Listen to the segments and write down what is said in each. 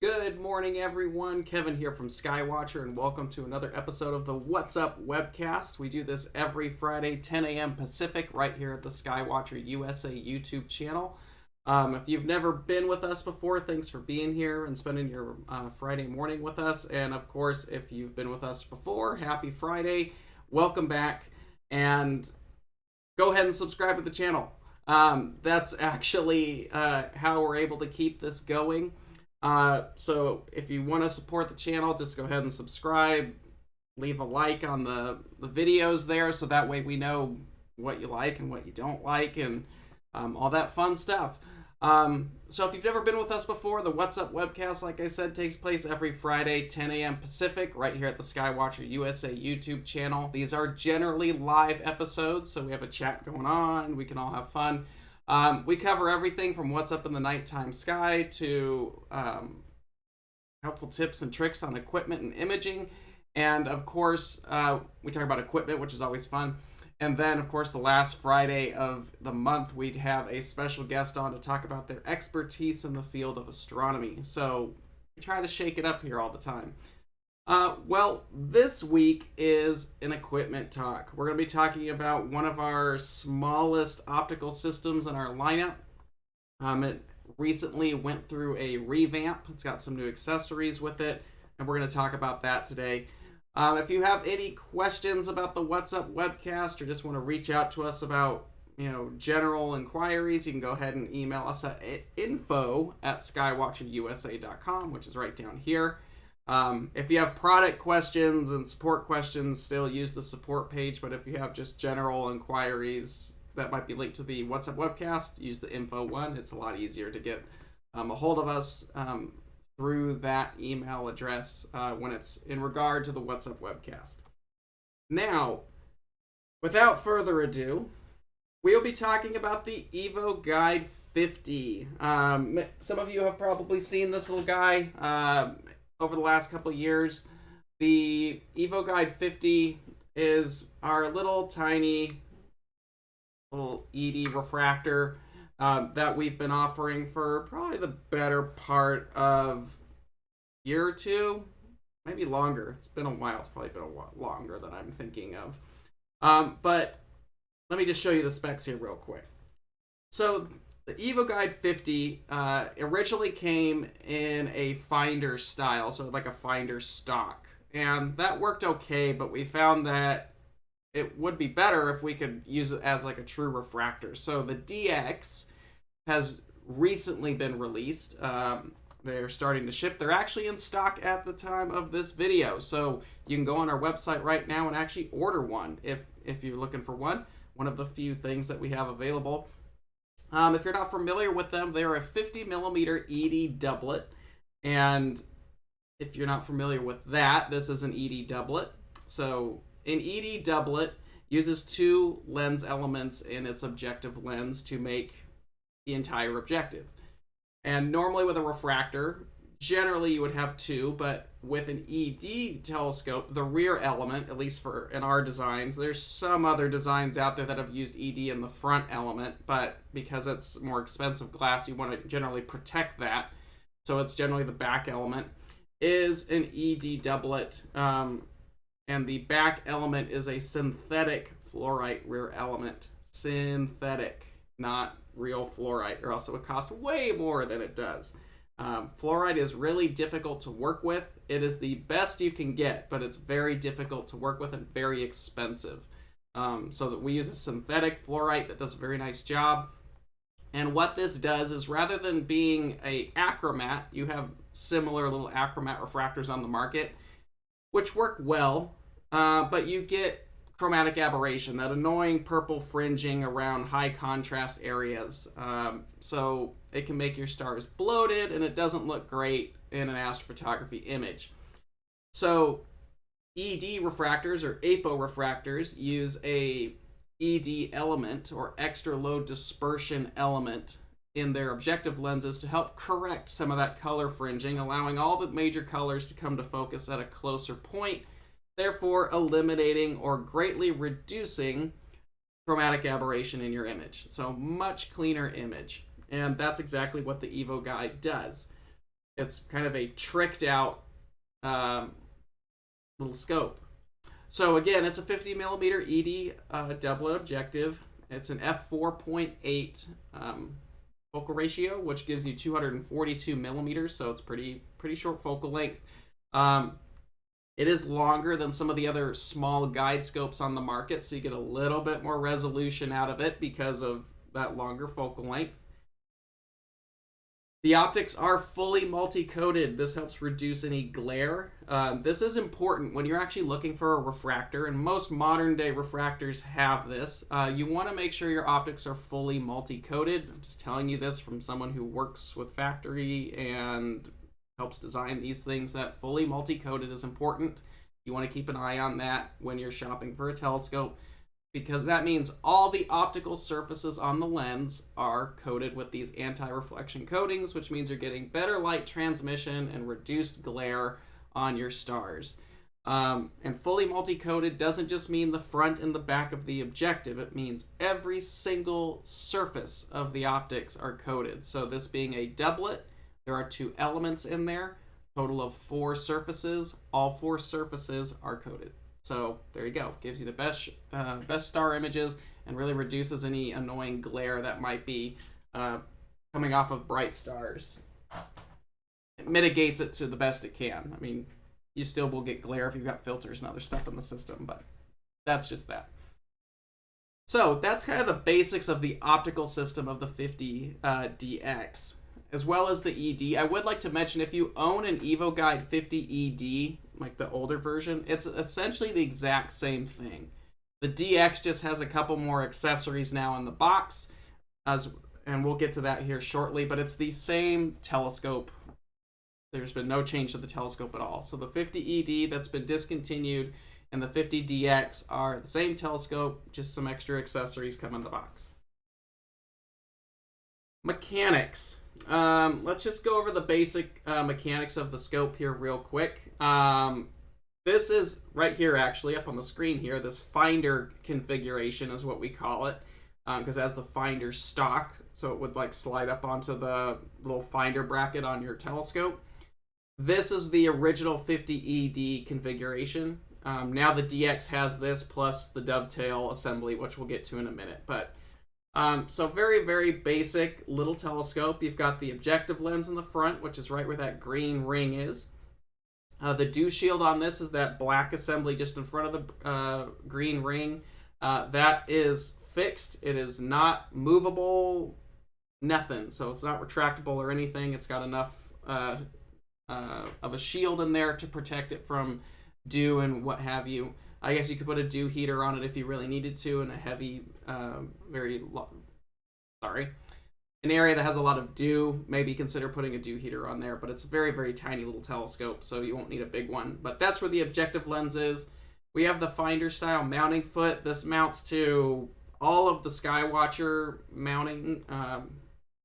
Good morning, everyone. Kevin here from Skywatcher, and welcome to another episode of the What's Up Webcast. We do this every Friday, 10 a.m. Pacific, right here at the Skywatcher USA YouTube channel. If you've never been with us before, thanks for being here and spending your Friday morning with us. And of course, if you've been with us before, happy Friday. Welcome back, and go ahead and subscribe to the channel. That's actually how we're able to keep this going. So if you want to support the channel, just go ahead and subscribe, leave a like on the videos there, so that way we know what you like and what you don't like, and all that fun stuff. So if you've never been with us before, the What's Up Webcast, like I said, takes place every Friday, 10 a.m. Pacific, right here at the Skywatcher USA YouTube channel. These are generally live episodes, so we have a chat going on, we can all have fun. We cover everything from what's up in the nighttime sky to helpful tips and tricks on equipment and imaging. And of course, we talk about equipment, which is always fun. And then, of course, the last Friday of the month, we'd have a special guest on to talk about their expertise in the field of astronomy. So we try to shake it up here all the time. Well, this week is an equipment talk. We're going to be talking about one of our smallest optical systems in our lineup. It recently went through a revamp. It's got some new accessories with it, and we're going to talk about that today. If you have any questions about the What's Up Webcast or just want to reach out to us about, general inquiries, you can go ahead and email us at info@skywatcherusa.com, which is right down here. If you have product questions and support questions, still use the support page, but if you have just general inquiries that might be linked to the What's Up Webcast, use the info one. It's a lot easier to get a hold of us through that email address when it's in regard to the What's Up Webcast. Now, without further ado, we'll be talking about the EvoGuide 50. Some of you have probably seen this little guy over the last couple of years. The EvoGuide 50 is our little tiny little ED refractor that we've been offering for probably the better part of a year or two, maybe longer. It's been a while. It's probably been a while longer than I'm thinking of. But let me just show you the specs here real quick. So the EvoGuide 50 originally came in a finder style, so like a finder stock. And that worked okay, but we found that it would be better if we could use it as like a true refractor. So the DX has recently been released. They're starting to ship. They're actually in stock at the time of this video. So you can go on our website right now and actually order one if you're looking for one. One of the few things that we have available. If you're not familiar with them, they're a 50mm ED doublet. And if you're not familiar with that, this is an ED doublet. So an ED doublet uses two lens elements in its objective lens to make the entire objective. And normally with a refractor, generally you would have two, but with an ED telescope, the rear element, at least for in our designs, there's some other designs out there that have used ED in the front element, but because it's more expensive glass, you want to generally protect that. So it's generally the back element is an ED doublet. And the back element is a synthetic fluorite rear element. Synthetic, not real fluorite, or else it would cost way more than it does. Fluorite is really difficult to work with. It is the best you can get, but it's very difficult to work with and very expensive. So that we use a synthetic fluorite that does a very nice job. And what this does is, rather than being a achromat, you have similar little achromat refractors on the market, which work well, but you get chromatic aberration, that annoying purple fringing around high contrast areas. So it can make your stars bloated, and it doesn't look great in an astrophotography image. So ED refractors, or APO refractors, use a ED element, or extra low dispersion element, in their objective lenses to help correct some of that color fringing, allowing all the major colors to come to focus at a closer point, therefore eliminating or greatly reducing chromatic aberration in your image. So much cleaner image. And that's exactly what the EvoGuide does. It's kind of a tricked out little scope. So again, it's a 50 millimeter ED doublet objective. It's an f4.8 focal ratio, which gives you 242 millimeters, so it's pretty short focal length. It is longer than some of the other small guide scopes on the market, so you get a little bit more resolution out of it because of that longer focal length. The optics are fully multi-coated. This helps reduce any glare. This is important when you're actually looking for a refractor, and most modern day refractors have this. You want to make sure your optics are fully multi-coated. I'm just telling you this from someone who works with factory and helps design these things, that fully multi-coated is important. You want to keep an eye on that when you're shopping for a telescope, because that means all the optical surfaces on the lens are coated with these anti-reflection coatings, which means you're getting better light transmission and reduced glare on your stars. And fully multi-coated doesn't just mean the front and the back of the objective. It means every single surface of the optics are coated. So this being a doublet, there are 2 elements in there, total of 4 surfaces. All 4 surfaces are coated. So there you go. Gives you the best star images and really reduces any annoying glare that might be coming off of bright stars. It mitigates it to the best it can. I mean, you still will get glare if you've got filters and other stuff in the system, but that's just that. So that's kind of the basics of the optical system of the 50DX. As well as the ED. I would like to mention, if you own an EvoGuide 50 ED, like the older version, it's essentially the exact same thing. The DX just has a couple more accessories now in the box, and we'll get to that here shortly, but it's the same telescope. There's been no change to the telescope at all. So the 50 ED that's been discontinued and the 50DX are the same telescope, just some extra accessories come in the box. Mechanics. Let's just go over the basic mechanics of the scope here real quick. This is right here, actually, up on the screen here. This finder configuration is what we call it, because it has the finder stock, so it would like slide up onto the little finder bracket on your telescope. This is the original 50 ED configuration. Now the DX has this plus the dovetail assembly, which we'll get to in a minute, but so very, very basic little telescope. You've got the objective lens in the front, which is right where that green ring is. The dew shield on this is that black assembly just in front of the green ring. That is fixed. It is not movable, nothing. So it's not retractable or anything. It's got enough of a shield in there to protect it from dew and what have you. I guess you could put a dew heater on it if you really needed to in a heavy, an area that has a lot of dew. Maybe consider putting a dew heater on there, but it's a very, very tiny little telescope, so you won't need a big one. But that's where the objective lens is. We have the finder style mounting foot. This mounts to all of the Skywatcher mounting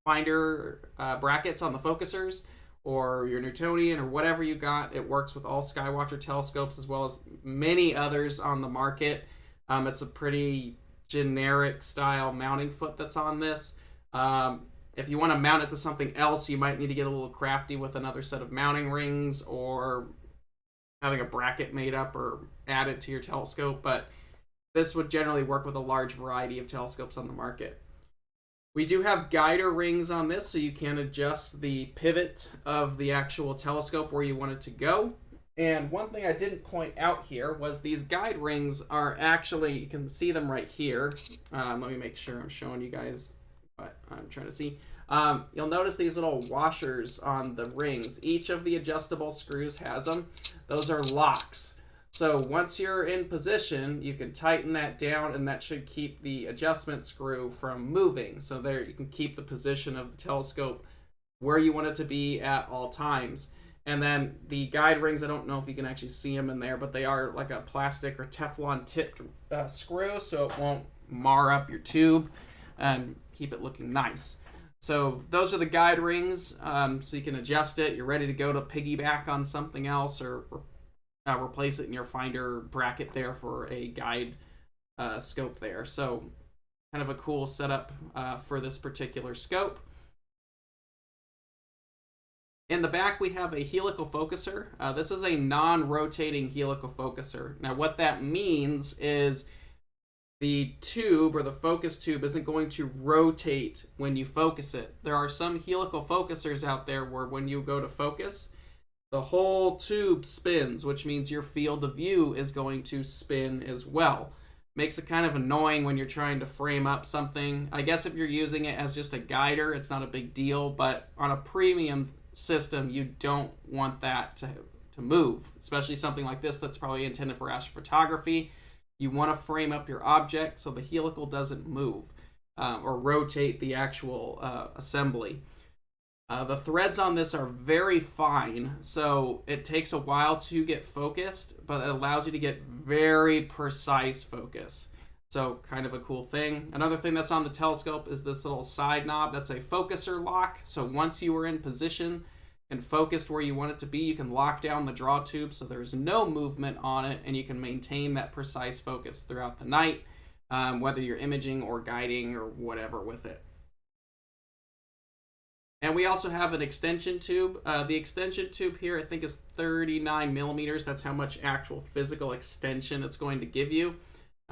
finder brackets on the focusers, or your Newtonian, or whatever you got. It works with all Skywatcher telescopes as well as many others on the market. It's a pretty generic style mounting foot that's on this. If you want to mount it to something else, you might need to get a little crafty with another set of mounting rings or having a bracket made up or add it to your telescope, but this would generally work with a large variety of telescopes on the market. We do have guider rings on this, so you can adjust the pivot of the actual telescope where you want it to go. And one thing I didn't point out here was these guide rings are actually, you can see them right here. Let me make sure I'm showing you guys what I'm trying to see. You'll notice these little washers on the rings. Each of the adjustable screws has them. Those are locks. So once you're in position, you can tighten that down, and that should keep the adjustment screw from moving. So there you can keep the position of the telescope where you want it to be at all times. And then the guide rings, I don't know if you can actually see them in there, but they are like a plastic or Teflon tipped screw, so it won't mar up your tube and keep it looking nice. So those are the guide rings, so you can adjust it. You're ready to go to piggyback on something else, or replace it in your finder bracket there for a guide scope there. So kind of a cool setup for this particular scope. In the back, we have a helical focuser. This is a non-rotating helical focuser. Now, what that means is the tube or the focus tube isn't going to rotate when you focus it. There are some helical focusers out there where when you go to focus, the whole tube spins, which means your field of view is going to spin as well. Makes it kind of annoying when you're trying to frame up something. I guess if you're using it as just a guider, it's not a big deal, but on a premium system, you don't want that to move, especially something like this that's probably intended for astrophotography. You want to frame up your object so the helical doesn't move or rotate the actual assembly. The threads on this are very fine, so it takes a while to get focused, but it allows you to get very precise focus. So kind of a cool thing. Another thing that's on the telescope is this little side knob. That's a focuser lock. So once you are in position and focused where you want it to be, you can lock down the draw tube so there's no movement on it, and you can maintain that precise focus throughout the night, whether you're imaging or guiding or whatever with it. And we also have an extension tube. The extension tube here, I think, is 39 millimeters. That's how much actual physical extension it's going to give you.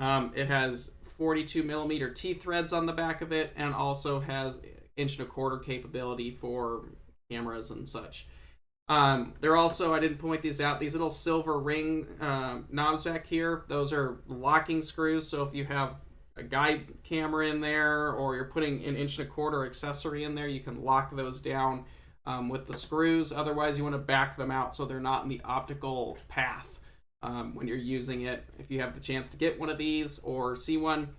It has 42 millimeter T-threads on the back of it, and also has 1.25" capability for cameras and such. They're also, I didn't point these out, these little silver ring knobs back here. Those are locking screws, so if you have a guide camera in there or you're putting an 1.25" accessory in there, you can lock those down with the screws. Otherwise, you want to back them out so they're not in the optical path when you're using it. If you have the chance to get one of these or see one,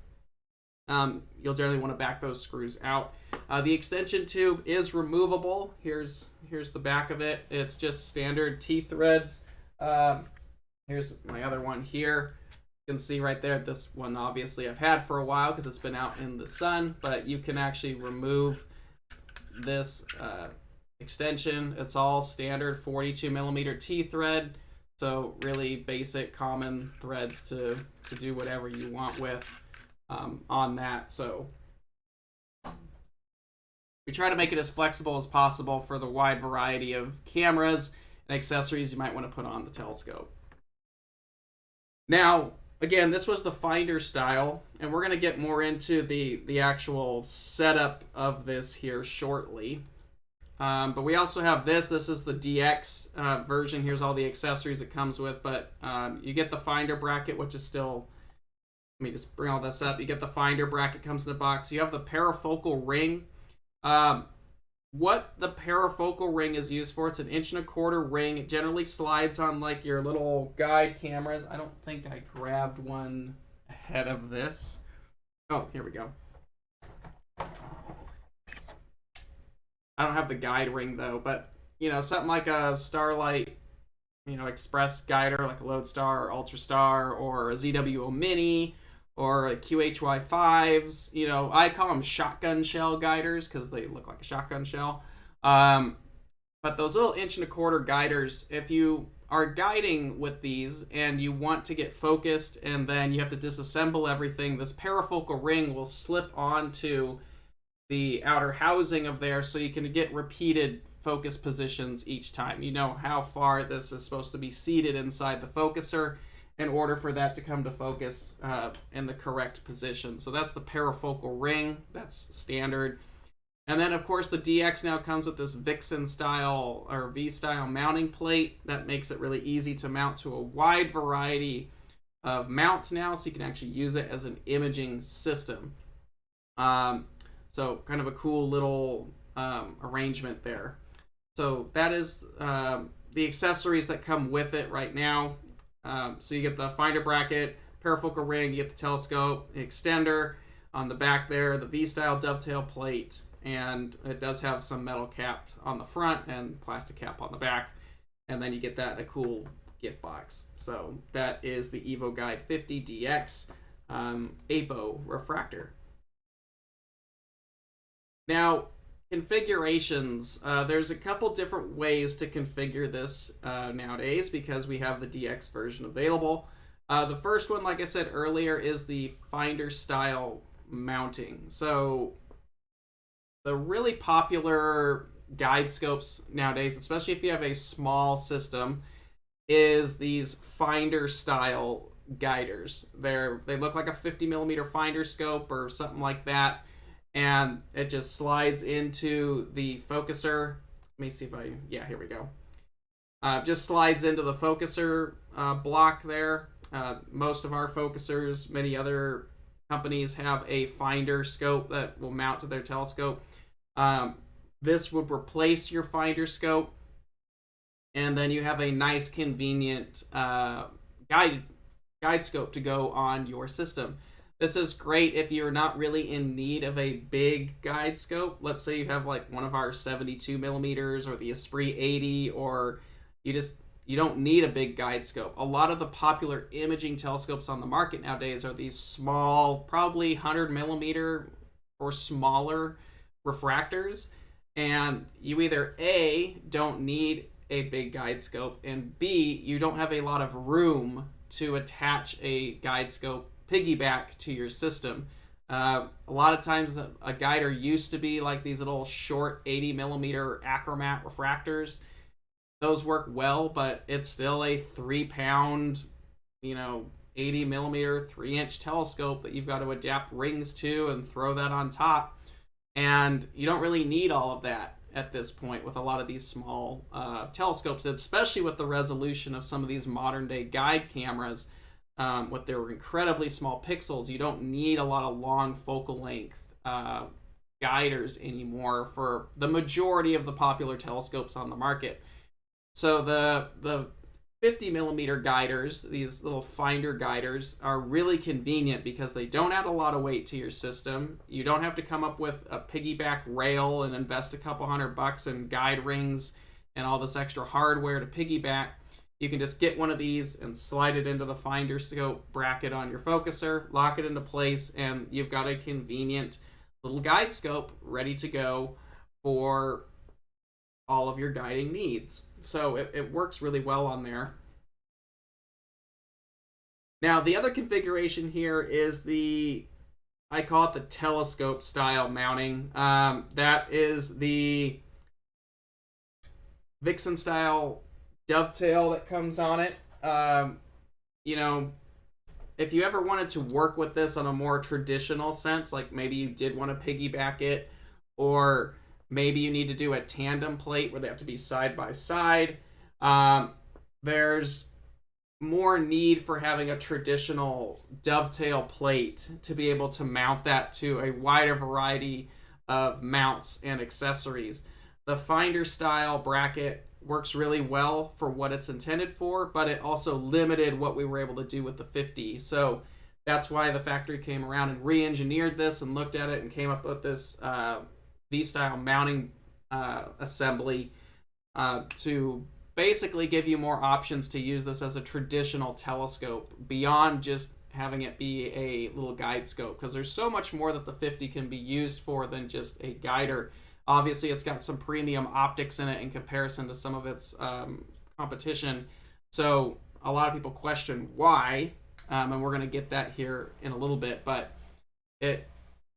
you'll generally want to back those screws out. The extension tube is removable. Here's the back of it. It's just standard T-threads. Here's my other one here. You can see right there, this one obviously I've had for a while because it's been out in the sun, but you can actually remove this extension. It's all standard 42 millimeter T-thread. So really basic, common threads to do whatever you want with on that. So we try to make it as flexible as possible for the wide variety of cameras and accessories you might want to put on the telescope. Now, again, this was the finder style, and we're going to get more into the actual setup of this here shortly. But we also have this. This is the DX version. Here's all the accessories it comes with, but you get the finder bracket, which is still, let me just bring all this up. You get the finder bracket, comes in the box. You have the parafocal ring. What the parafocal ring is used for, it's an 1.25" ring. It generally slides on like your little guide cameras. I don't think I grabbed one ahead of this. Oh, here we go. I don't have the guide ring though, but you know, something like a Starlight, you know, Express guider, like a Lodestar or Ultrastar or a ZWO Mini or a QHY5s. You know, I call them shotgun shell guiders because they look like a shotgun shell. But those little 1.25" guiders, if you are guiding with these and you want to get focused and then you have to disassemble everything, this parafocal ring will slip onto the outer housing of there so you can get repeated focus positions each time. You know how far this is supposed to be seated inside the focuser in order for that to come to focus in the correct position. So that's the parafocal ring. That's standard. And then, of course, the DX now comes with this Vixen style or V style mounting plate that makes it really easy to mount to a wide variety of mounts now, so you can actually use it as an imaging system. So kind of a cool little arrangement there. So that is the accessories that come with it right now. So you get the finder bracket, parafocal ring, you get the telescope, the extender on the back there, the V-style dovetail plate, and it does have some metal cap on the front and plastic cap on the back. And then you get that in a cool gift box. So that is the EvoGuide 50DX apo refractor. Now, configurations. There's a couple different ways to configure this nowadays because we have the DX version available. The first one, like I said earlier, is the finder style mounting. So the really popular guide scopes nowadays, especially if you have a small system, is these finder style guiders. They look like a 50mm finder scope or something like that, and it just slides into the focuser. Let me see if yeah, here we go. Just slides into the focuser block there. Most of our focusers, many other companies have a finder scope that will mount to their telescope. This would replace your finder scope, and then you have a nice, convenient guide scope to go on your system. This is great if you're not really in need of a big guide scope. Let's say you have like one of our 72mm or the Esprit 80, or you don't need a big guide scope. A lot of the popular imaging telescopes on the market nowadays are these small, probably 100mm or smaller refractors, and you either A, don't need a big guide scope, and B, you don't have a lot of room to attach a guide scope piggyback to your system. A lot of times a guider used to be like these little short 80mm achromat refractors. Those work well, but it's still a 3-pound, 80mm 3-inch telescope that you've got to adapt rings to and throw that on top. And you don't really need all of that at this point with a lot of these small telescopes, especially with the resolution of some of these modern day guide cameras. With their incredibly small pixels, you don't need a lot of long focal length guiders anymore for the majority of the popular telescopes on the market. So the 50mm guiders, these little finder guiders, are really convenient because they don't add a lot of weight to your system. You don't have to come up with a piggyback rail and invest a couple $100 in guide rings and all this extra hardware to piggyback. You can just get one of these and slide it into the finder scope bracket on your focuser, lock it into place, and you've got a convenient little guide scope ready to go for all of your guiding needs. So it works really well on there. Now, the other configuration here is I call it the telescope style mounting. That is the Vixen style dovetail that comes on it. If you ever wanted to work with this on a more traditional sense, like maybe you did want to piggyback it, or maybe you need to do a tandem plate where they have to be side by side, there's more need for having a traditional dovetail plate to be able to mount that to a wider variety of mounts and accessories. The finder style bracket works really well for what it's intended for, but it also limited what we were able to do with the 50. So that's why the factory came around and re-engineered this and looked at it and came up with this V-style mounting assembly to basically give you more options to use this as a traditional telescope beyond just having it be a little guide scope, because there's so much more that the 50 can be used for than just a guider. Obviously, it's got some premium optics in it in comparison to some of its competition. So a lot of people question why, and we're going to get that here in a little bit, but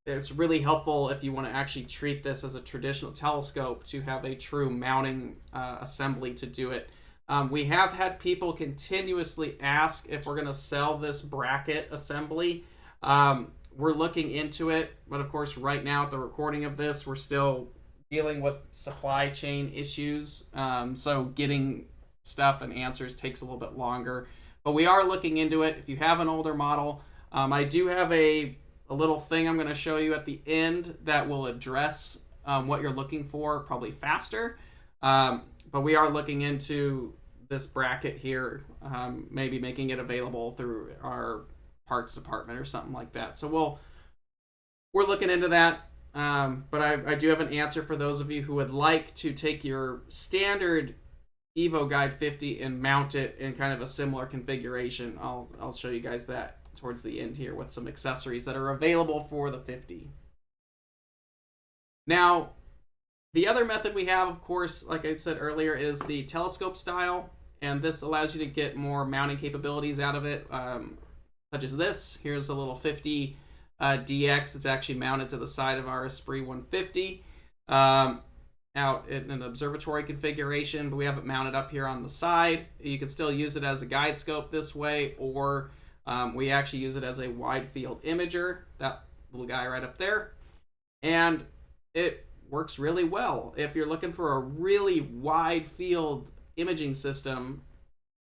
it's really helpful if you want to actually treat this as a traditional telescope to have a true mounting assembly to do it. We have had people continuously ask if we're going to sell this bracket assembly. We're looking into it, but of course right now at the recording of this, we're still dealing with supply chain issues. So getting stuff and answers takes a little bit longer, but we are looking into it. If you have an older model, I do have a little thing I'm going to show you at the end that will address what you're looking for probably faster. But we are looking into this bracket here, maybe making it available through our parts department or something like that. So we're looking into that. But I do have an answer for those of you who would like to take your standard EvoGuide 50 and mount it in kind of a similar configuration. I'll show you guys that towards the end here with some accessories that are available for the 50. Now, the other method we have, of course, like I said earlier, is the telescope style, and this allows you to get more mounting capabilities out of it, such as this. Here's a little 50 DX. It's actually mounted to the side of our Esprit 150. out in an observatory configuration, but we have it mounted up here on the side. You can still use it as a guide scope this way, or we actually use it as a wide field imager, that little guy right up there. And it works really well. If you're looking for a really wide field imaging system,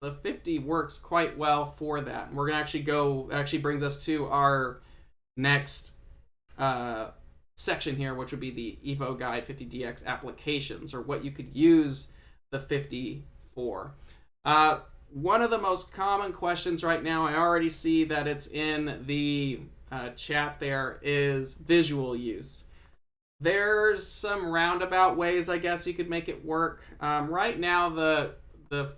the 50 works quite well for that. And we're going to actually brings us to our next section here, which would be the EvoGuide 50DX applications, or what you could use the 50 for. One of the most common questions right now, I already see that it's in the chat there, is visual use. There's some roundabout ways, I guess, you could make it work. Right now, the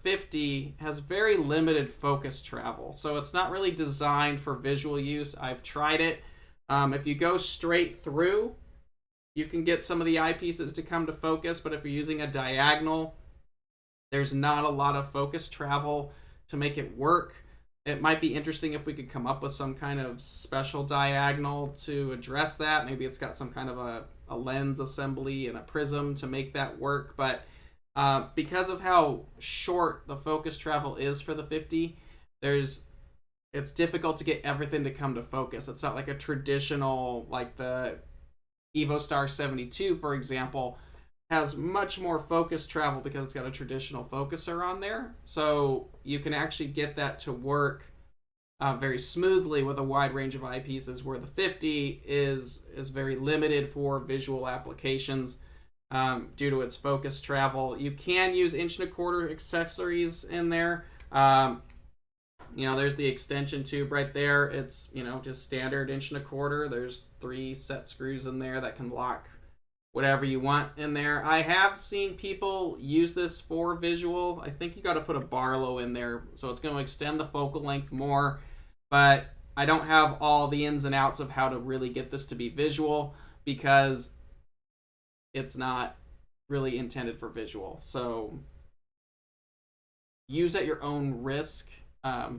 50 has very limited focus travel, so it's not really designed for visual use. I've tried it. If you go straight through, you can get some of the eyepieces to come to focus, but if you're using a diagonal, there's not a lot of focus travel to make it work. It might be interesting if we could come up with some kind of special diagonal to address that. Maybe it's got some kind of a lens assembly and a prism to make that work, but because of how short the focus travel is for the 50, it's difficult to get everything to come to focus. It's not like a traditional, like the EvoStar 72, for example, has much more focus travel because it's got a traditional focuser on there. So you can actually get that to work very smoothly with a wide range of eyepieces, where the 50 is very limited for visual applications due to its focus travel. You can use 1¼ accessories in there. There's the extension tube right there. It's, just standard 1¼ There's 3 set screws in there that can lock whatever you want in there. I have seen people use this for visual. I think you got to put a Barlow in there, so it's going to extend the focal length more, but I don't have all the ins and outs of how to really get this to be visual, because it's not really intended for visual. So use at your own risk. I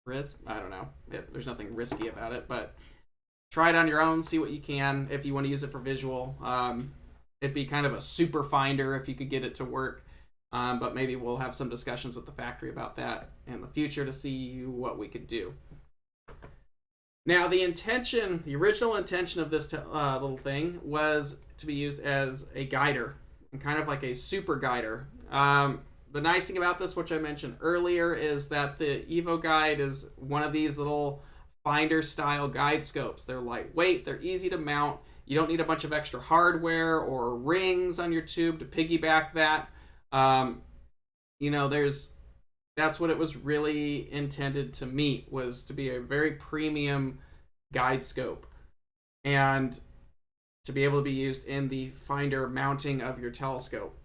don't know. There's nothing risky about it, but try it on your own, see what you can if you want to use it for visual. It'd be kind of a super finder if you could get it to work, but maybe we'll have some discussions with the factory about that in the future to see what we could do. Now, the original intention of this little thing was to be used as a guider, and kind of like a super guider. The nice thing about this, which I mentioned earlier, is that the EvoGuide is one of these little finder style guide scopes. They're lightweight, they're easy to mount. You don't need a bunch of extra hardware or rings on your tube to piggyback that. That's what it was really intended to meet, was to be a very premium guide scope and to be able to be used in the finder mounting of your telescope.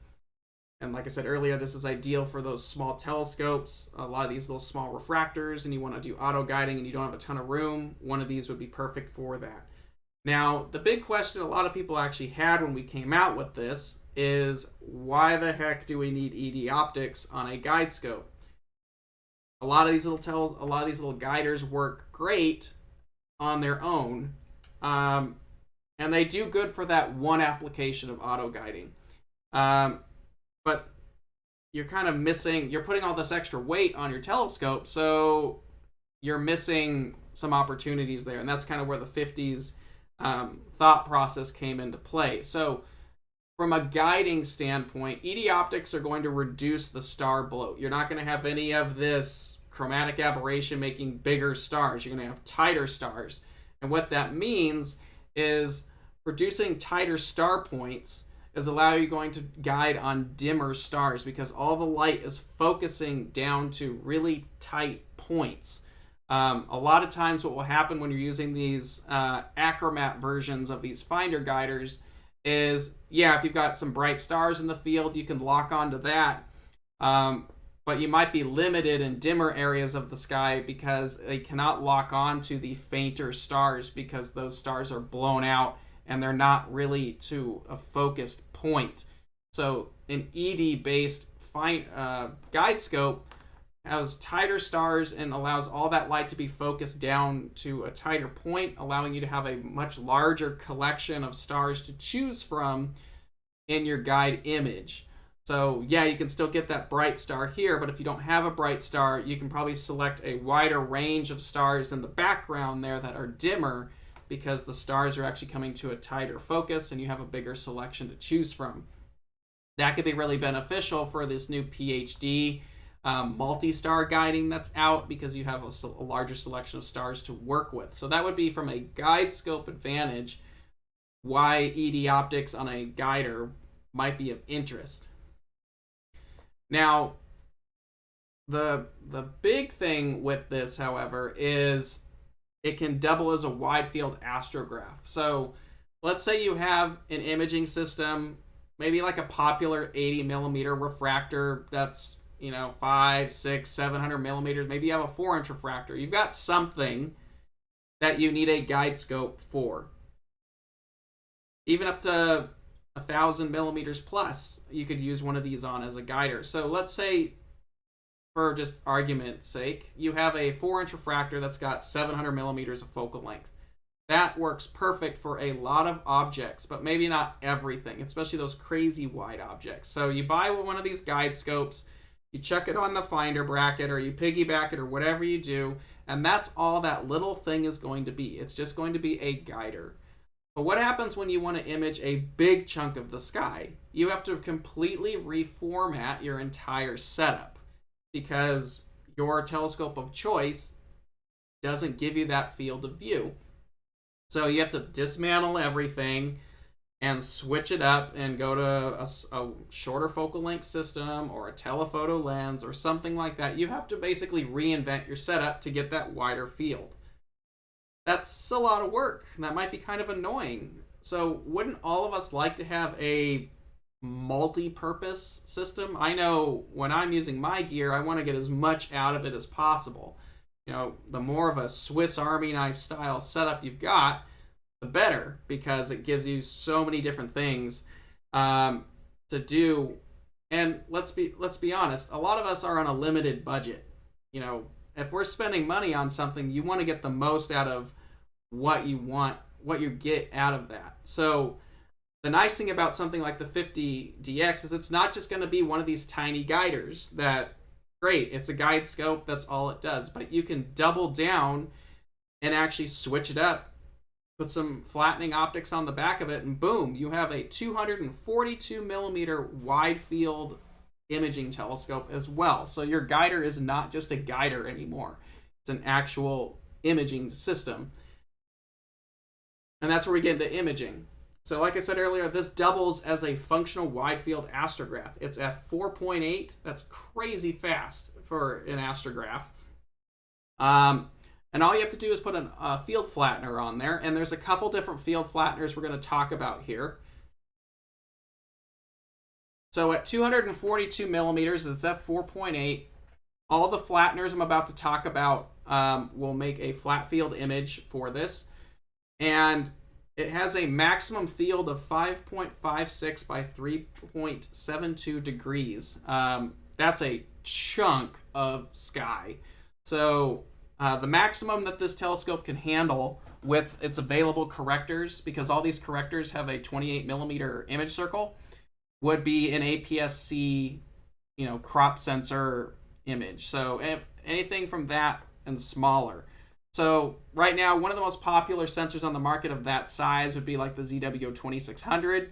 And like I said earlier, this is ideal for those small telescopes, a lot of these little small refractors, and you want to do auto guiding and you don't have a ton of room. One of these would be perfect for that. Now, the big question a lot of people actually had when we came out with this is, why the heck do we need ED optics on a guide scope? A lot of these little guiders work great on their own, and they do good for that one application of auto guiding. But you're kind of you're putting all this extra weight on your telescope, so you're missing some opportunities there. And that's kind of where the 50's thought process came into play. So from a guiding standpoint, ED optics are going to reduce the star bloat. You're not going to have any of this chromatic aberration making bigger stars. You're going to have tighter stars. And what that means is producing tighter star points is you going to guide on dimmer stars, because all the light is focusing down to really tight points. A lot of times what will happen when you're using these achromat versions of these finder guiders is, if you've got some bright stars in the field, you can lock onto that. But you might be limited in dimmer areas of the sky because they cannot lock on to the fainter stars, because those stars are blown out and they're not really to a focused point. So an ED-based guide scope has tighter stars and allows all that light to be focused down to a tighter point, allowing you to have a much larger collection of stars to choose from in your guide image. So yeah, you can still get that bright star here, but if you don't have a bright star, you can probably select a wider range of stars in the background there that are dimmer, because the stars are actually coming to a tighter focus and you have a bigger selection to choose from. That could be really beneficial for this new PhD multi-star guiding that's out, because you have a larger selection of stars to work with. So that would be, from a guide scope advantage, why ED optics on a guider might be of interest. Now, the big thing with this, however, is it can double as a wide field astrograph. So let's say you have an imaging system, maybe like a popular 80 millimeter refractor that's, 500, 600, 700 millimeters. Maybe you have a 4-inch refractor. You've got something that you need a guide scope for. Even up to 1,000 millimeters plus, you could use one of these on as a guider. So let's say, for just argument's sake, you have a 4-inch refractor that's got 700 millimeters of focal length. That works perfect for a lot of objects, but maybe not everything, especially those crazy wide objects. So you buy one of these guide scopes, you chuck it on the finder bracket, or you piggyback it, or whatever you do, and that's all that little thing is going to be. It's just going to be a guider. But what happens when you want to image a big chunk of the sky? You have to completely reformat your entire setup, because your telescope of choice doesn't give you that field of view. So you have to dismantle everything and switch it up and go to a shorter focal length system or a telephoto lens or something like that. You have to basically reinvent your setup to get that wider field. That's a lot of work, and that might be kind of annoying. So wouldn't all of us like to have a multi-purpose system? I know when I'm using my gear, I want to get as much out of it as possible. The more of a Swiss Army knife style setup you've got, the better, because it gives you so many different things to do. And let's be honest, a lot of us are on a limited budget. If we're spending money on something, you want to get the most out of what you get out of that. So the nice thing about something like the 50DX is it's not just going to be one of these tiny guiders that, great, it's a guide scope, that's all it does. But you can double down and actually switch it up, put some flattening optics on the back of it, and boom, you have a 242 millimeter wide field imaging telescope as well. So your guider is not just a guider anymore. It's an actual imaging system. And that's where we get into imaging. So like I said earlier, this doubles as a functional wide field astrograph. It's at 4.8. That's crazy fast for an astrograph. And all you have to do is put a field flattener on there. And there's a couple different field flatteners we're going to talk about here. So at 242 millimeters, it's at 4.8. All the flatteners I'm about to talk about will make a flat field image for this. And it has a maximum field of 5.56 by 3.72 degrees. That's a chunk of sky. So the maximum that this telescope can handle with its available correctors, because all these correctors have a 28 millimeter image circle, would be an APS-C, crop sensor image. So anything from that and smaller. So right now, one of the most popular sensors on the market of that size would be like the ZW2600.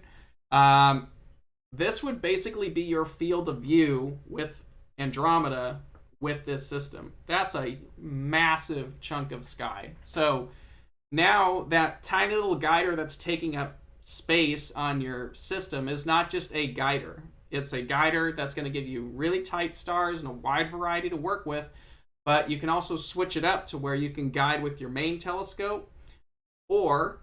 This would basically be your field of view with Andromeda with this system. That's a massive chunk of sky. So now that tiny little guider that's taking up space on your system is not just a guider. It's a guider that's going to give you really tight stars and a wide variety to work with, but you can also switch it up to where you can guide with your main telescope, or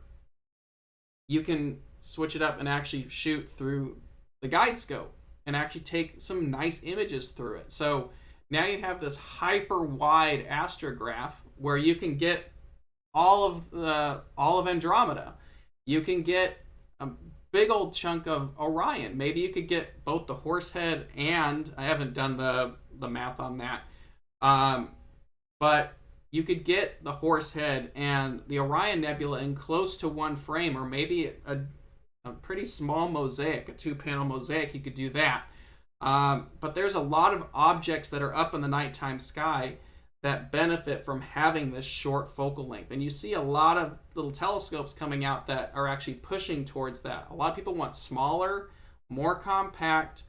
you can switch it up and actually shoot through the guide scope and actually take some nice images through it. So now you have this hyper wide astrograph where you can get all of Andromeda. You can get a big old chunk of Orion. Maybe you could get both the Horsehead and, I haven't done the math on that, But you could get the Horsehead and the Orion Nebula in close to one frame, or maybe a pretty small mosaic, a 2-panel mosaic. You could do that. But there's a lot of objects that are up in the nighttime sky that benefit from having this short focal length. And you see a lot of little telescopes coming out that are actually pushing towards that. A lot of people want smaller, more compact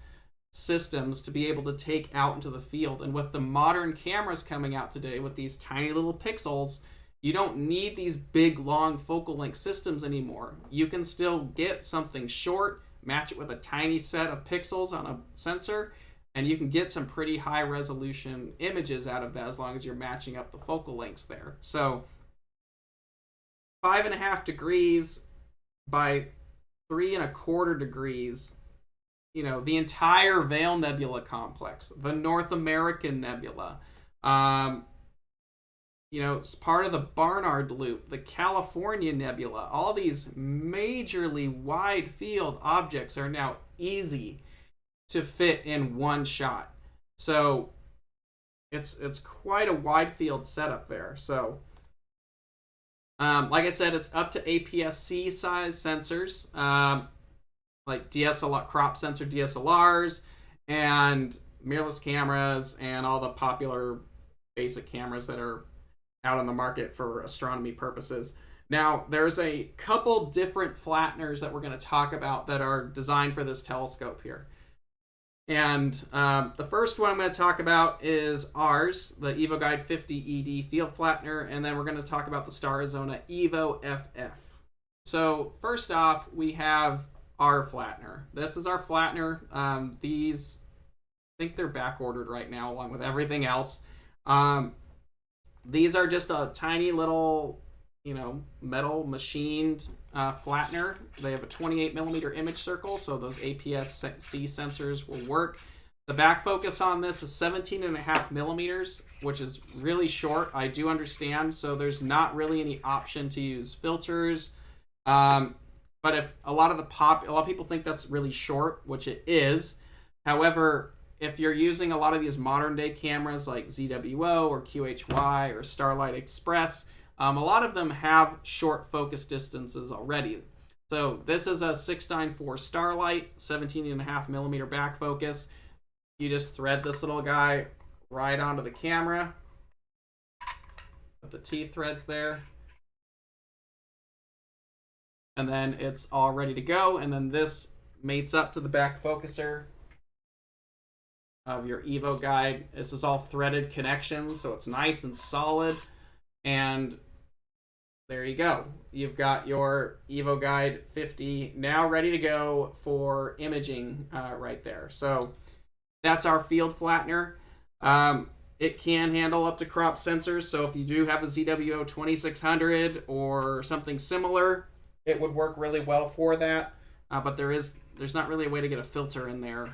systems to be able to take out into the field. And with the modern cameras coming out today with these tiny little pixels, you don't need these big, long focal length systems anymore. You can still get something short, match it with a tiny set of pixels on a sensor, and you can get some pretty high resolution images out of that as long as you're matching up the focal lengths there. So 5.5 degrees by 3.25 degrees, you know, the entire Veil Nebula complex, the North American Nebula, you know, it's part of the Barnard Loop, the California Nebula. All these majorly wide field objects are now easy to fit in one shot. So it's quite a wide field setup there. So like I said, it's up to APS-C size sensors, like DSLR, crop sensor DSLRs, and mirrorless cameras, and all the popular basic cameras that are out on the market for astronomy purposes. Now, there's a couple different flatteners that we're going to talk about that are designed for this telescope here. And the first one I'm going to talk about is ours, the EvoGuide 50 ED field flattener, and then we're going to talk about the Starizona Evo-FF. So first off, we have our flattener. This is our flattener. These, I think they're back ordered right now along with everything else. These are just a tiny little, you know, metal machined flattener. They have a 28mm image circle, so those APS-C sensors will work. The back focus on this is 17.5mm, which is really short. I do understand, so there's not really any option to use filters. But if a lot of people think that's really short, which it is. However, if you're using a lot of these modern day cameras like ZWO or QHY or Starlight Express, a lot of them have short focus distances already. So this is a 694 Starlight, 17.5mm back focus. You just thread this little guy right onto the camera. Put the teeth threads there. And then it's all ready to go. And then this mates up to the back focuser of your EvoGuide. This is all threaded connections, so it's nice and solid. And there you go. You've got your EvoGuide 50 now ready to go for imaging right there. So that's our field flattener. It can handle up to crop sensors, so if you do have a ZWO 2600 or something similar, it would work really well for that. But there's not really a way to get a filter in there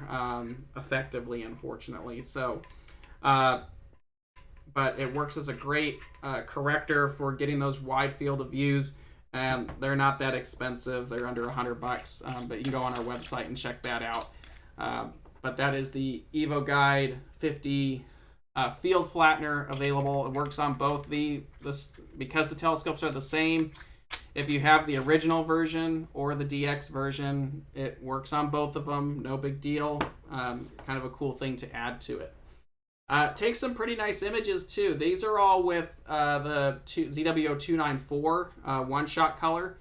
effectively, unfortunately. So, but it works as a great corrector for getting those wide field of views, and they're not that expensive. They're under $100, but you can go on our website and check that out. But that is the EvoGuide 50 field flattener available. It works on both because the telescopes are the same. If you have the original version or the DX version, it works on both of them. No big deal. Kind of a cool thing to add to it. Takes some pretty nice images too. These are all with the ZWO 294 one-shot color.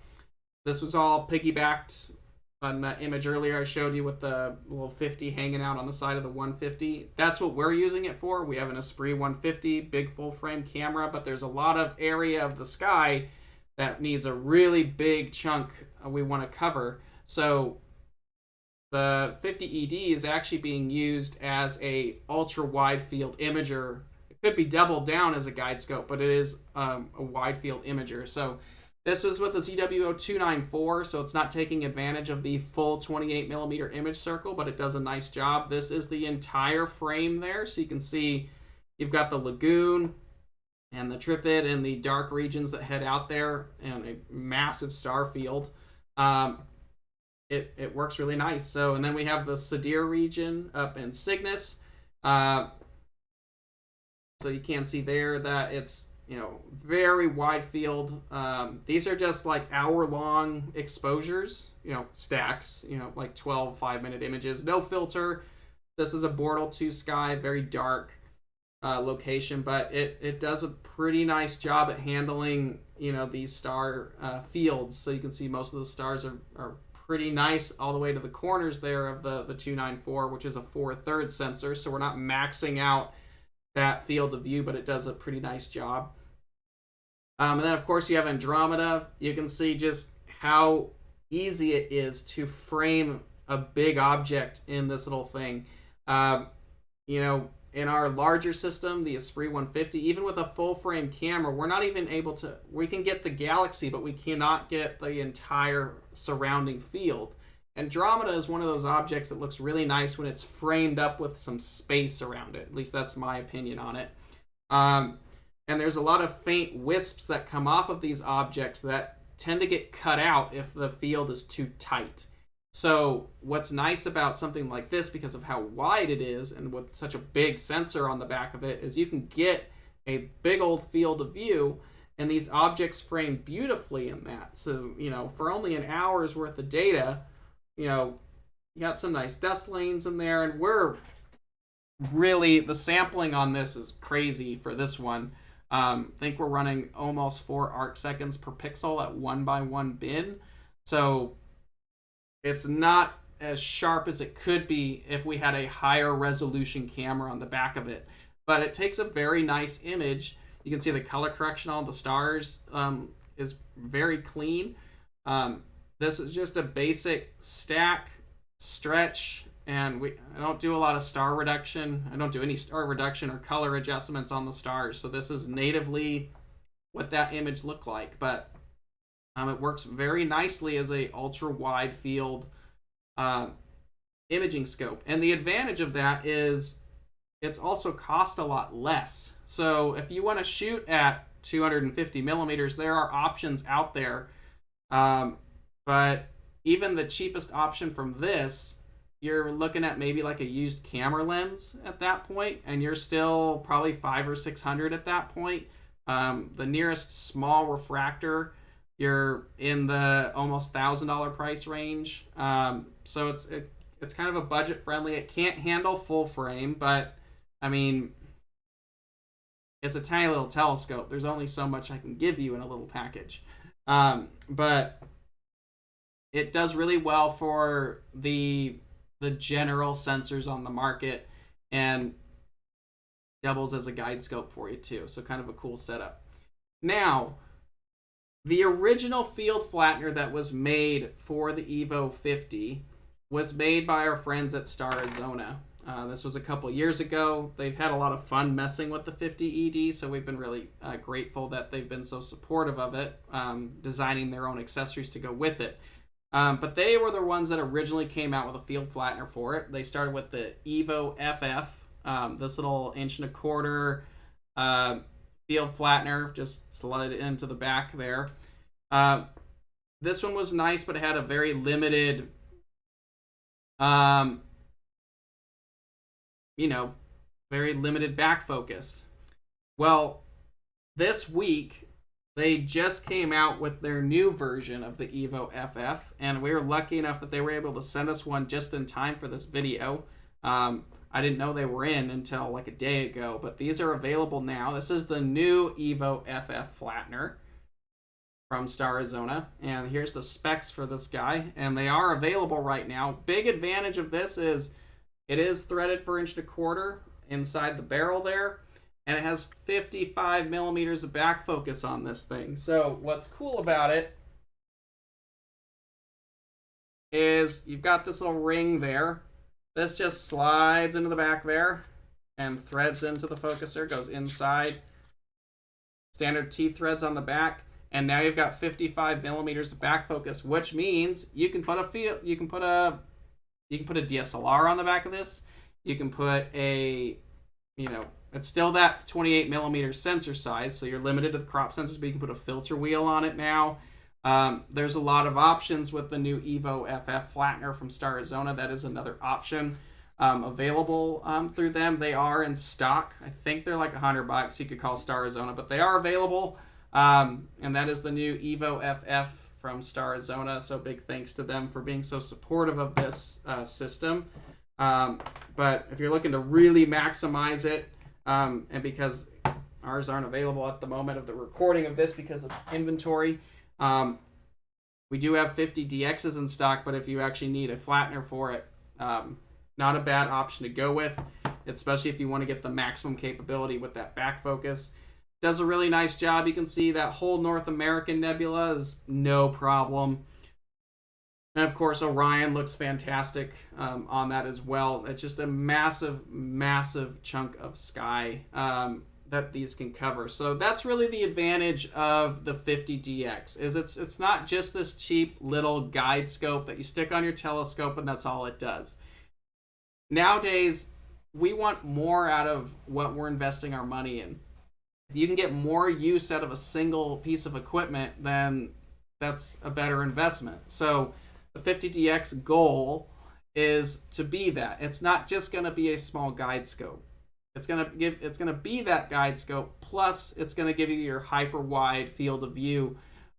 This was all piggybacked on that image earlier I showed you with the little 50 hanging out on the side of the 150. That's what we're using it for. We have an Esprit 150, big full-frame camera, but there's a lot of area of the sky that needs a really big chunk we want to cover. So the 50 ED is actually being used as a ultra wide field imager. It could be doubled down as a guide scope, but it is a wide field imager. So this was with the ZWO 294, so it's not taking advantage of the full 28mm image circle, but it does a nice job. This is the entire frame there, so you can see you've got the lagoon and the Trifid and the dark regions that head out there, and a massive star field. It works really nice. So, and then we have the Sadir region up in Cygnus. So you can see there that it's, very wide field. These are just like hour-long exposures, stacks, like 12 5-minute images. No filter. This is a Bortle 2 sky, very dark location, but it does a pretty nice job at handling, these star fields. So you can see most of the stars are pretty nice all the way to the corners there of the 294, which is a 4/3 sensor. So we're not maxing out that field of view, but it does a pretty nice job. And then, of course, you have Andromeda. You can see just how easy it is to frame a big object in this little thing. In our larger system, the Esprit 150, even with a full frame camera, we're not even able to, we can get the galaxy, but we cannot get the entire surrounding field. Andromeda is one of those objects that looks really nice when it's framed up with some space around it. At least that's my opinion on it. And there's a lot of faint wisps that come off of these objects that tend to get cut out if the field is too tight. So what's nice about something like this, because of how wide it is and with such a big sensor on the back of it, is you can get a big old field of view, and these objects frame beautifully in that. So, for only an hour's worth of data, you got some nice dust lanes in there, and the sampling on this is crazy for this one. I think we're running almost 4 arc seconds per pixel at 1x1 bin. So it's not as sharp as it could be if we had a higher resolution camera on the back of it. But it takes a very nice image. You can see the color correction on the stars is very clean. This is just a basic stack, stretch, and I don't do a lot of star reduction. I don't do any star reduction or color adjustments on the stars. So this is natively what that image looked like. But it works very nicely as a ultra wide field imaging scope. And the advantage of that is it's also cost a lot less. So if you want to shoot at 250 millimeters, there are options out there. But even the cheapest option from this, you're looking at maybe like a used camera lens at that point, and you're still probably $500 or $600 at that point. The nearest small refractor, you're in the almost $1,000 price range. So it's kind of a budget friendly. It can't handle full frame, but I mean, it's a tiny little telescope. There's only so much I can give you in a little package. But it does really well for the general sensors on the market, and doubles as a guide scope for you too. So kind of a cool setup. Now, the original field flattener that was made for the Evo 50 was made by our friends at Starizona. This was a couple years ago. They've had a lot of fun messing with the 50 ED, so we've been really grateful that they've been so supportive of it, designing their own accessories to go with it. But they were the ones that originally came out with a field flattener for it. They started with the Evo-FF, this little 1.25 inch field flattener, just slid into the back there. This one was nice, but it had a very limited, very limited back focus. Well, this week, they just came out with their new version of the Evo-FF, and we were lucky enough that they were able to send us one just in time for this video. I didn't know they were in until like a day ago, but these are available now. This is the new Evo-FF flattener from Starizona, and here's the specs for this guy, and they are available right now. Big advantage of this is it is threaded for 1.25 inside the barrel there, and it has 55 millimeters of back focus on this thing. So what's cool about it is you've got this little ring there. This just slides into the back there and threads into the focuser, goes inside. Standard T-threads on the back, and now you've got 55 millimeters of back focus, which means you can put a DSLR on the back of this. You can put a, it's still that 28 millimeter sensor size, so you're limited to the crop sensors, but you can put a filter wheel on it now. There's a lot of options with the new Evo-FF flattener from Starizona. That is another option. available through them. They are in stock. I think they're like $100. You could call Starizona, but they are available. And that is the new Evo-FF from Starizona. So big thanks to them for being so supportive of this system. But if you're looking to really maximize it, and because ours aren't available at the moment of the recording of this because of inventory, we do have 50DXs in stock, but if you actually need a flattener for it, not a bad option to go with, especially if you want to get the maximum capability with that back focus. Does a really nice job. You can see that whole North American nebula is no problem. And of course, Orion looks fantastic on that as well. It's just a massive, massive chunk of sky that these can cover. So that's really the advantage of the 50DX, is it's not just this cheap little guide scope that you stick on your telescope and that's all it does. Nowadays, we want more out of what we're investing our money in. If you can get more use out of a single piece of equipment, then that's a better investment. So the 50DX goal is to be that. It's not just going to be a small guide scope. It's going to be that guide scope, plus it's going to give you your hyper wide field of view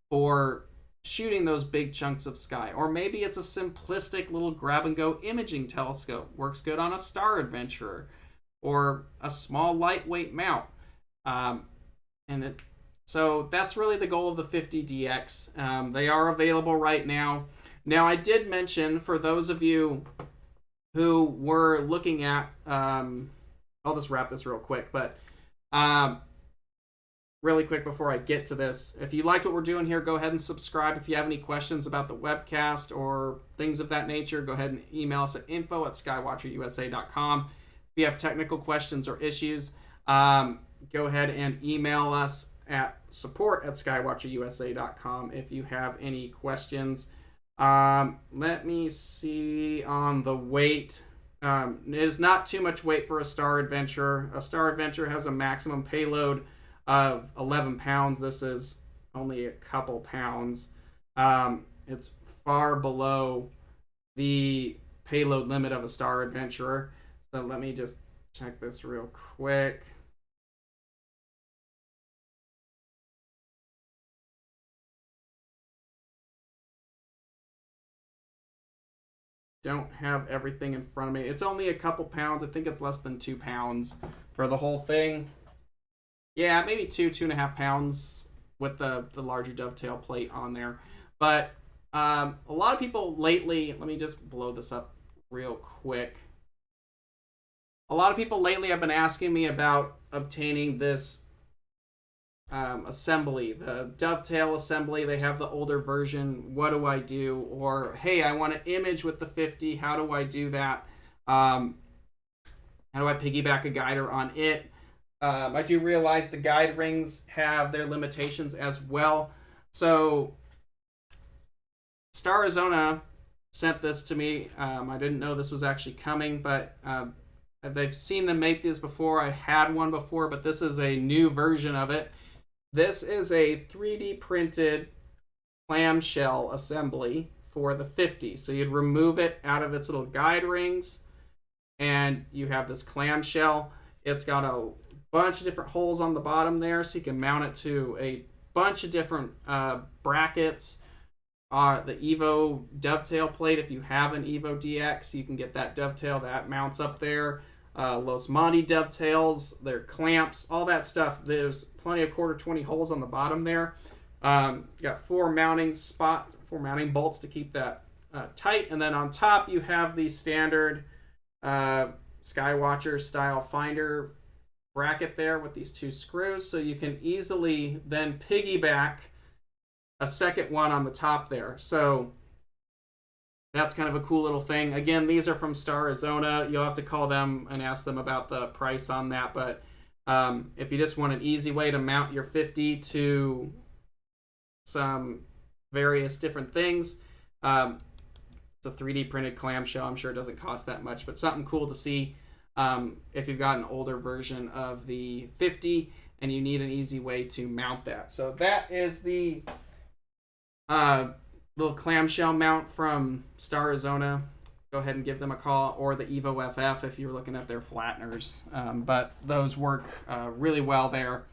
for shooting those big chunks of sky. Or maybe it's a simplistic little grab and go imaging telescope. Works good on a Star Adventurer or a small lightweight mount. So that's really the goal of the 50DX. They are available right now. Now, I did mention, for those of you who were looking at, I'll just wrap this real quick, but really quick before I get to this, if you liked what we're doing here, go ahead and subscribe. If you have any questions about the webcast or things of that nature, go ahead and email us at info@skywatcherusa.com. If you have technical questions or issues, go ahead and email us at support@skywatcherusa.com if you have any questions. Let me see on the weight. It is not too much weight for a Star Adventurer. A Star Adventurer has a maximum payload of 11 pounds. This is only a couple pounds. It's far below the payload limit of a Star Adventurer. So let me just check this real quick. Don't have everything in front of me. It's only a couple pounds. I think it's less than 2 pounds for the whole thing. Yeah, maybe 2.5 pounds with the larger dovetail plate on there. But a lot of people lately, let me just blow this up real quick. A lot of people lately have been asking me about obtaining this assembly, the dovetail assembly. They have the older version. What do I do? Or, hey, I want to image with the 50. How do I do that? How do I piggyback a guider on it? I do realize the guide rings have their limitations as well. So Starizona sent this to me. I didn't know this was actually coming, but they've seen them make these before. I had one before, but this is a new version of it. This is a 3D printed clamshell assembly for the 50. So you'd remove it out of its little guide rings, and you have this clamshell. It's got a bunch of different holes on the bottom there, so you can mount it to a bunch of different brackets. The Evo dovetail plate, if you have an Evo DX, you can get that dovetail that mounts up there. Los Monti dovetails, their clamps, all that stuff. There's plenty of 1/4-20 holes on the bottom there. You got 4 mounting spots, 4 mounting bolts to keep that tight, and then on top you have the standard Skywatcher style finder bracket there with these 2 screws, so you can easily then piggyback a second one on the top there. So that's kind of a cool little thing. Again, these are from Starizona. You'll have to call them and ask them about the price on that. But if you just want an easy way to mount your 50 to some various different things, it's a 3D printed clamshell. I'm sure it doesn't cost that much, but something cool to see if you've got an older version of the 50 and you need an easy way to mount that. So that is the little clamshell mount from Starizona. go ahead and give them a call, or the Evo-FF if you're looking at their Flatteners. But those work really well there.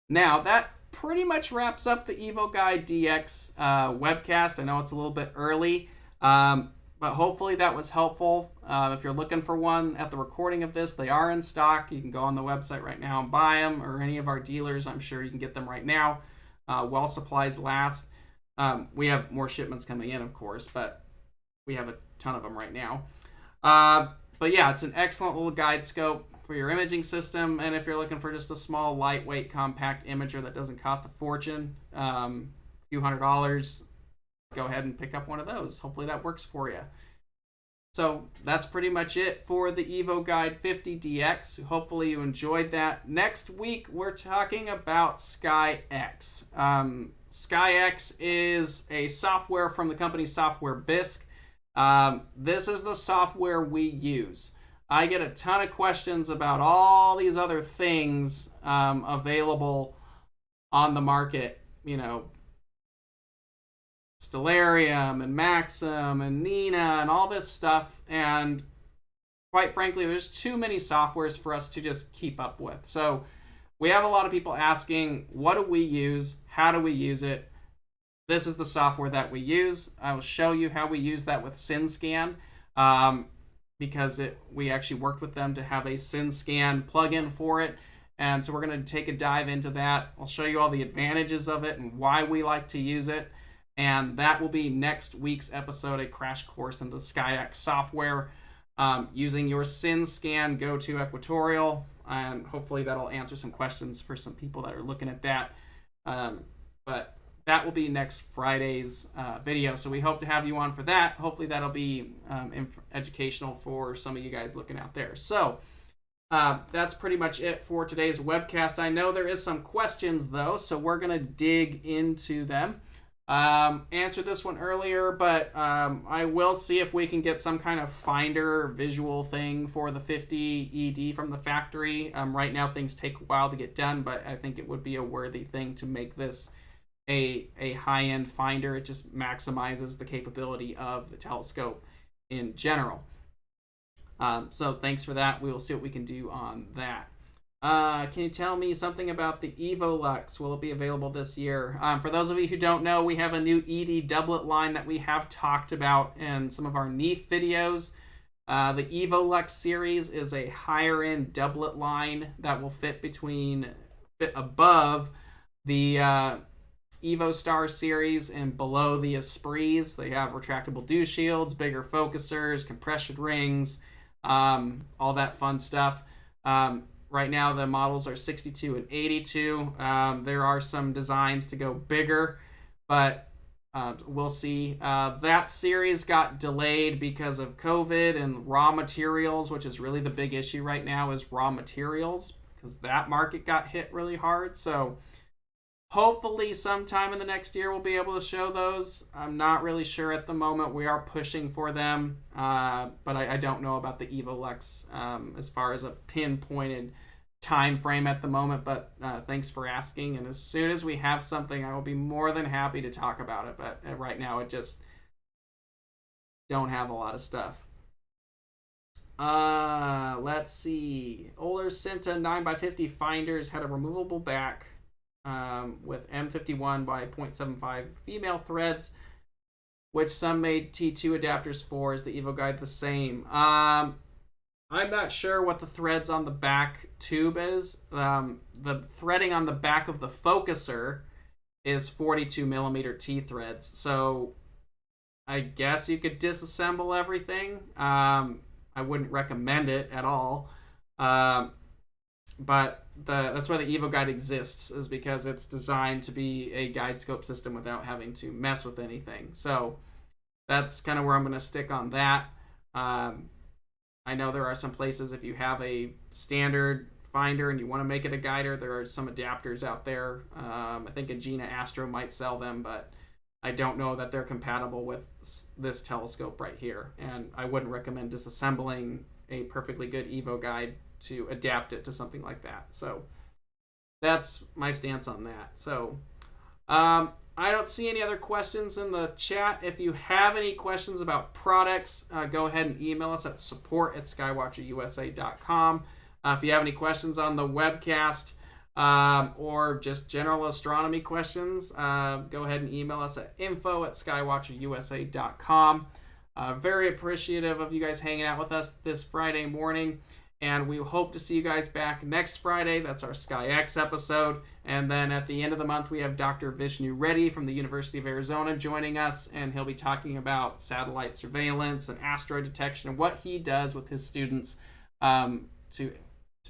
Now, that pretty much wraps up the EvoGuide DX webcast. I know it's a little bit early, but hopefully that was helpful. If you're looking for one at the recording of this, they are in stock. You can go on the website right now and buy them, or any of our dealers. I'm sure you can get them right now while supplies last. We have more shipments coming in, of course, but we have a ton of them right now. But yeah, it's an excellent little guide scope for your imaging system, and if you're looking for just a small, lightweight, compact imager that doesn't cost a fortune, a few $100s, go ahead and pick up one of those. Hopefully that works for you. So that's pretty much it for the EvoGuide 50DX. Hopefully you enjoyed that. Next week, we're talking about SkyX. SkyX is a software from the company Software Bisque. This is the software we use. I get a ton of questions about all these other things available on the market, you know, Stellarium and Maxim and Nina and all this stuff, and quite frankly, there's too many softwares for us to just keep up with. So we have a lot of people asking, what do we use? How do we use it? This is the software that we use. I will show you how we use that with SynScan, because we actually worked with them to have a SynScan plugin for it. And so we're going to take a dive into that. I'll show you all the advantages of it and why we like to use it. And that will be next week's episode, a crash course in the SkyX software, using your SynScan go-to equatorial. And hopefully that'll answer some questions for some people that are looking at that. But that will be next Friday's video. So we hope to have you on for that. Hopefully that'll be educational for some of you guys looking out there. So that's pretty much it for today's webcast. I know there is some questions though, so we're going to dig into them. Answered this one earlier, but I will see if we can get some kind of finder visual thing for the 50 ED from the factory. Right now things take a while to get done, but I think it would be a worthy thing to make this a high-end finder. It just maximizes the capability of the telescope in general. So thanks for that. We will see what we can do on that. Can you tell me something about the EvoLux? Will it be available this year? For those of you who don't know, we have a new ED doublet line that we have talked about in some of our NEAF videos. The EvoLux series is a higher-end doublet line that will fit above the EvoStar series and below the Esprits. They have retractable dew shields, bigger focusers, compression rings, all that fun stuff. Right now the models are 62 and 82. There are some designs to go bigger, but we'll see. That series got delayed because of COVID and raw materials, which is really the big issue right now, is raw materials, because that market got hit really hard. So hopefully sometime in the next year we'll be able to show those. I'm not really sure at the moment. We are pushing for them, but I don't know about the EvoLux as far as a pinpointed time frame at the moment, but thanks for asking. And as soon as we have something, I will be more than happy to talk about it. But right now, it just don't have a lot of stuff. Let's see. Older Cinta 9x50 finders had a removable back with M51 by 0.75 female threads, which some made T2 adapters for. Is the EvoGuide the same? I'm not sure what the threads on the back tube is. The threading on the back of the focuser is 42 millimeter T threads. So I guess you could disassemble everything. I wouldn't recommend it at all. But that's why the EvoGuide exists, is because it's designed to be a guide scope system without having to mess with anything. So that's kind of where I'm going to stick on that. I know there are some places, if you have a standard finder and you want to make it a guider, there are some adapters out there. I think Agena Astro might sell them, but I don't know that they're compatible with this telescope right here. And I wouldn't recommend disassembling a perfectly good EvoGuide to adapt it to something like that. So that's my stance on that. So I don't see any other questions in the chat. If you have any questions about products, go ahead and email us at support@skywatcherusa.com. If you have any questions on the webcast or just general astronomy questions, go ahead and email us at info@skywatcherusa.com. Very appreciative of you guys hanging out with us this Friday morning. And we hope to see you guys back next Friday. That's our SkyX episode. And then at the end of the month, we have Dr. Vishnu Reddy from the University of Arizona joining us. And he'll be talking about satellite surveillance and asteroid detection and what he does with his students to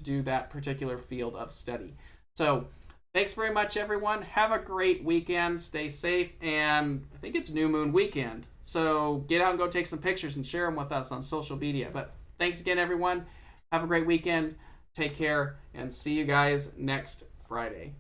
do that particular field of study. So thanks very much, everyone. Have a great weekend. Stay safe. And I think it's New Moon weekend. So get out and go take some pictures and share them with us on social media. But thanks again, everyone. Have a great weekend. Take care and see you guys next Friday.